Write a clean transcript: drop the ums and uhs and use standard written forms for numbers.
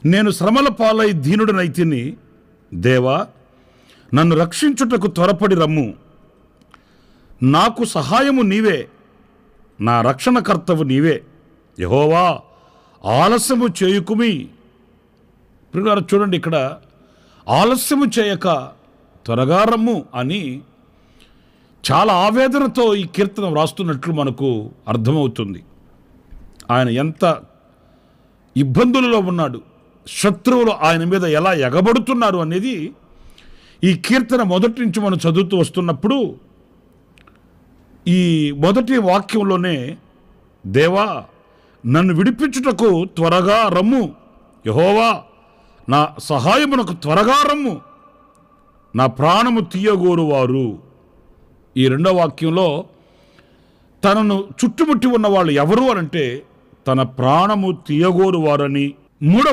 నేను శ్రమల పాలై దీనుడనైతిని. దేవా, నన్ను రక్షించుటకు త్వరపడి రమ్ము. నాకు సహాయము నీవే, నా రక్షణకర్తవు నీవే. యెహోవా, ఆలస్యము చేయుకుమి. ప్రియులారా, చూడండి, ఇక్కడ ఆలస్యము చేయక త్వరగా రమ్ము అని చాలా ఆవేదనతో ఈ కీర్తన వ్రాస్తున్నట్లు మనకు అర్థమవుతుంది. ఆయన ఎంత ఇబ్బందులలో ఉన్నాడు, శత్రువులు ఆయన మీద ఎలా ఎగబడుతున్నారు అనేది ఈ కీర్తన మొదటి నుంచి మనం చదువుతూ వస్తున్నప్పుడు ఈ మొదటి వాక్యంలోనే, దేవా, నన్ను విడిపించుటకు త్వరగా రమ్ము. యెహోవా, నా సహాయమునకు త్వరగా రమ్ము. నా ప్రాణము తీయగోరువారు. ఈ రెండో వాక్యంలో తనను చుట్టుముట్టి ఉన్న వాళ్ళు ఎవరు అనంటే తన ప్రాణము తీయగోరువారని. మూడో